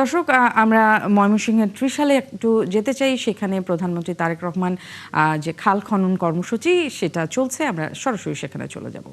দর্শক, আমরা ময়মনসিংহের ত্রিশালে একটু যেতে চাই। সেখানে প্রধানমন্ত্রী তারেক রহমান যে খাল খনন কর্মসূচি সেটা চলছে, আমরা সরাসরি সেখানে চলে যাব।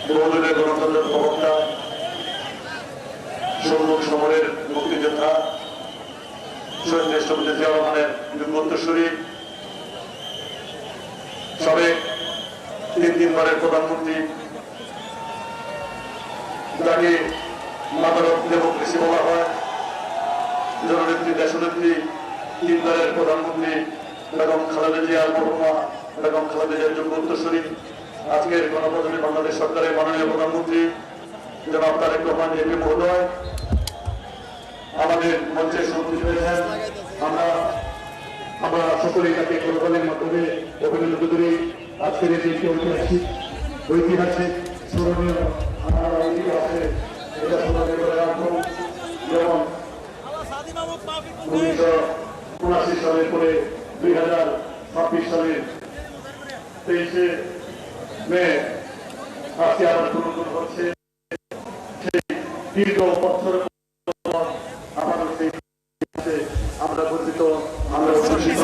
বহুদিনের গণতন্ত্রের প্রবক্তা, সম্মুখ সমরের মুক্তিযোদ্ধা, শহীদ রাষ্ট্রপতি জিয়া রহমানের উত্তরসূরি, সাবেক 3 বারের প্রধানমন্ত্রী, যাকে মাদার অফ ডেমোক্রেসি বলা হয়, জননেত্রী দেশনেত্রী 3 বারের প্রধানমন্ত্রী বেগম খালেদা জিয়ার মরহুমা বেগম খালেদা জিয়ার যোগ্য উত্তরসূরি, আজকের গণপ্রজাতন্ত্রী বাংলাদেশ সরকারের মাননীয় প্রধানমন্ত্রী জনাব তারেক রহমান এমপি মহোদয় আমাদের মঞ্চে উপস্থিত হয়েছেন। আমরা সকলেই তাকে করতালের মাধ্যমে অভিনন্দন করি। আজকের এই দিনটি ঐতিহাসিক স্মরণীয় এটা স্মরণীয় করে রাখবো। যেমন 1979 সালের পরে 2026 সালের 23শে মে আজকে আবার নতুন হচ্ছে। সেই দীর্ঘ বছর আমাদের সেই আমরা গর্বিত, আমরা উচ্ছ্বসিত।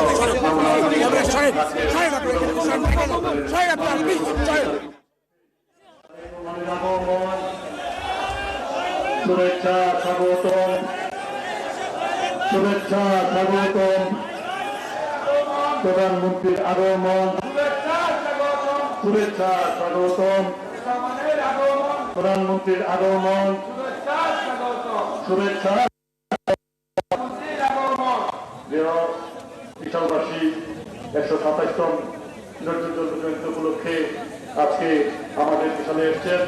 শুভেচ্ছা স্বাগতম, শুভেচ্ছা স্বাগতম, প্রধানমন্ত্রীর আগমন, শুভেচ্ছা স্বাগতম, প্রধানমন্ত্রীর আগমন, শুভেচ্ছা। বিশালবাসী 127তম জয়ন্তী উপলক্ষে আজকে আমাদের বিশালে এসছেন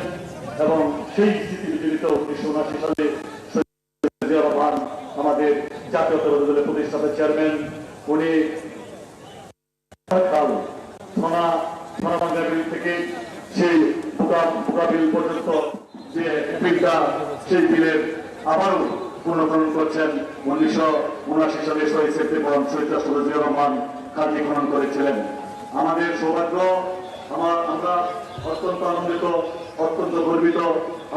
এবং সেই স্মৃতি বিজড়িত 1979 সালে জিয়া রহমান আমাদের জাতীয়তাবাদী দলের প্রতিষ্ঠাতা চেয়ারম্যান, উনি সোনাবাংলা বিল থেকে সেই বুকা বিল পর্যন্ত যে বিলটা, সেই বিলের আবারও পুনর্গঠন করছেন। 1979 সালে 6 সেপ্টেম্বর শহীদ রাষ্ট্রপতি জিয়া রহমান খালটি খনন করেছিলেন। আমাদের সৌভাগ্য, আমরা অত্যন্ত আনন্দিত, অত্যন্ত গর্বিত।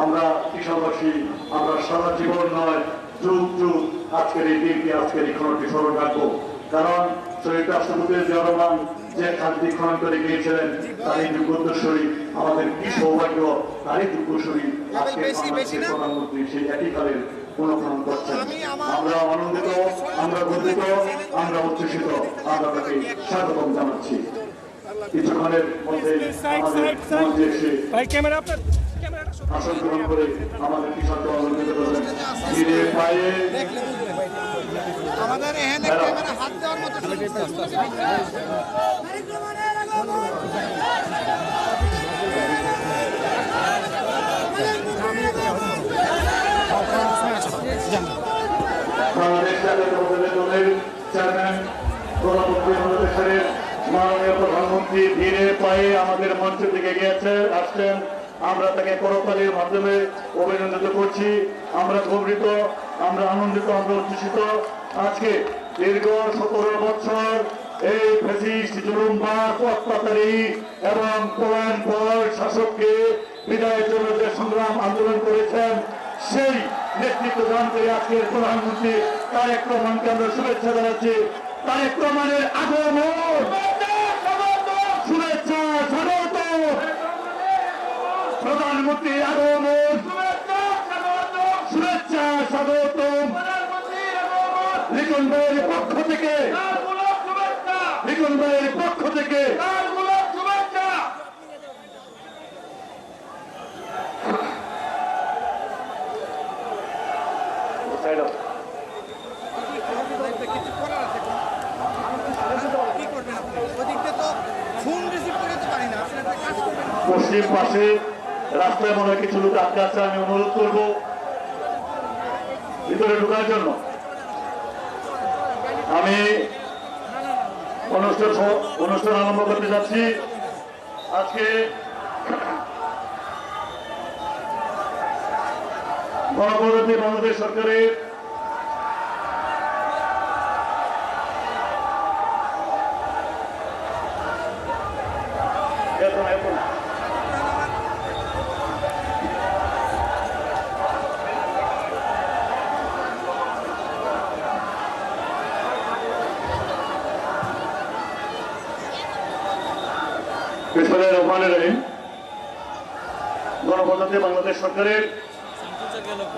আমরা কিশোরবাসী, আমরা সারা জীবন নয় যুগ যুগ আজকের এই দিনটি, আজকের এই খননটি স্মরণ রাখবো। কারণ শহীদ রাষ্ট্রপতি জিয়া রহমান যে খালটি খনন করে গিয়েছিলেন তারই যুগোত্তরসূরি, আমাদের কি সৌভাগ্য, তারই যুগোত্তরসূরি আজকে প্রধানমন্ত্রী সেই একই কালের পুনঃখনন করছেন। আমরা আনন্দিত, আমরা গর্বিত, আমরা উচ্ছ্বসিত, আমরা তাকে স্বাগতম জানাচ্ছি। কিছুক্ষণের মধ্যে আমাদের মঞ্চে এসে আসন গ্রহণ করে আমাদের কিশোরকে আনন্দিত করবেন। ধীরে পায়ে আমাদের এখানে ক্যামেরা হাত দেওয়ার মতো বাংলাদেশ জাতীয়তাবাদী দলের চেয়ারম্যান বাংলাদেশের মাননীয় প্রধানমন্ত্রী ধীরে পায়ে আমাদের মঞ্চ থেকে আসছেন। আমরা তাকে করতালির মাধ্যমে অভিনন্দিত করছি। আমরা গর্বিত, আমরা আনন্দিত, আমরা উচ্ছ্বসিত। আজকে দীর্ঘ 17 বছর এই ফ্যাসিস্ট জুলুমবাজ অত্যাচারী এবং পলায়নপর শাসককে বিদায়ের জন্য যে সংগ্রাম আন্দোলন করেছেন, সেই নেতৃত্ব দান করে আজকের প্রধানমন্ত্রী তারেক রহমানকে আমরা শুভেচ্ছা জানাচ্ছি। তারেক রহমানের আগমন, শুভেচ্ছা স্বাগত, প্রধানমন্ত্রী আগমন, শুভেচ্ছা স্বাগত। লিটন ভাইয়ের পক্ষ থেকে, লিটন ভাইয়ের পক্ষ থেকে পশ্চিম পাশে রাস্তায় মনে হয় কিছু লোক আটকে আছে, আমি অনুরোধ করব ভিতরে ঢোকার জন্য। আমি অনুষ্ঠান আরম্ভ করতে যাচ্ছি। আজকে গণপ্রজাতন্ত্রী বাংলাদেশ সরকারের গণপ্রজাতন্ত্রী বাংলাদেশ সরকারের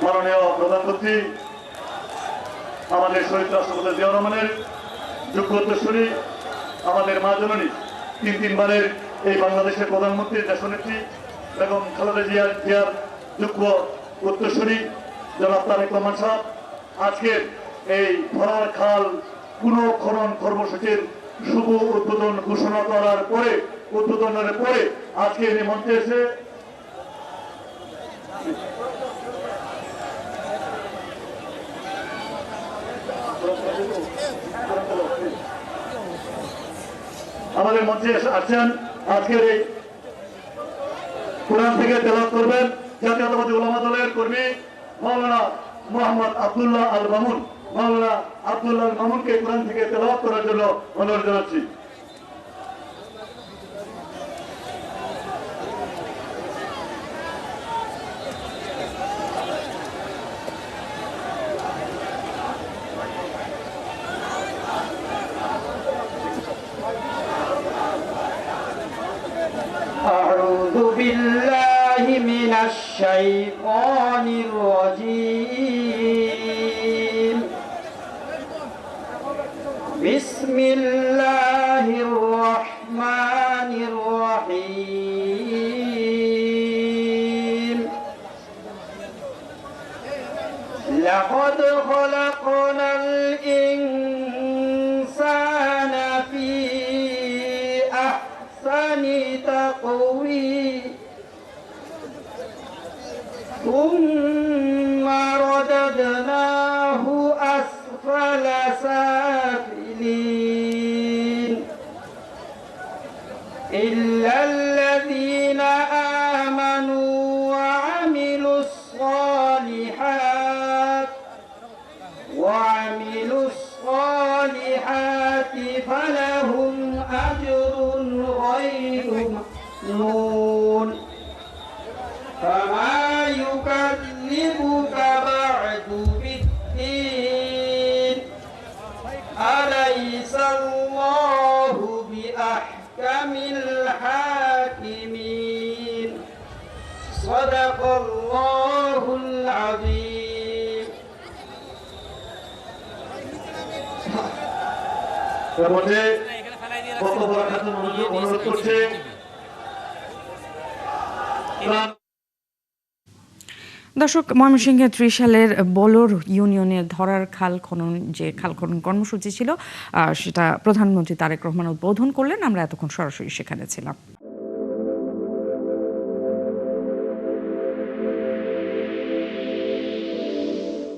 মাননীয় প্রধানমন্ত্রী আমাদের শহীদ রাষ্ট্রপতি জিয়াউর রহমানের যোগ্য উত্তরসূরি, আমাদের মা জননী তিনবারের এই বাংলাদেশের প্রধানমন্ত্রী দেশনেত্রী বেগম খালেদা জিয়ার যোগ্য উত্তরসূরি জনাব তারেক রহমান সাহেব আজকের এই ধরার খাল পুনঃখনন কর্মসূচির শুভ উদ্বোধন ঘোষণা করার পরে উদ্বোধনের পরে আজকে এই মঞ্চে এসে আমাদের মঞ্চে আসছেন। আজকের এই কোরআন থেকে তেলাওয়াত করবেন জাতীয়তাবাদী উলামা দলের কর্মী মাওলানা মোহাম্মদ আব্দুল্লাহ আল মামুন। মাওলানা আব্দুল্লাহ আল মামুনকে কোরআন থেকে তেলাওয়াত করার জন্য অনুরোধ জানাচ্ছি। أعوذ بالله من الشيطان الرجيم بسم الله الرحمن الرحيم لقد خلقنا الإنسان في أحسن تقويم ثم رددناه أسفل سافلين إلا الذين آمنوا وعملوا الصالحات فلهم أجر غير ممنون فما يكذبك بعد بالدين أليس الله بأحكم الحاكمين صدق الله العظيم অনুরোধ করছে দর্শক, ময়মনসিংহের ত্রিশালের বলর ইউনিয়নের ধরার খাল খনন কর্মসূচি ছিল, সেটা প্রধানমন্ত্রী তারেক রহমান উদ্বোধন করলেন। আমরা এতক্ষণ সরাসরি সেখানে ছিলাম।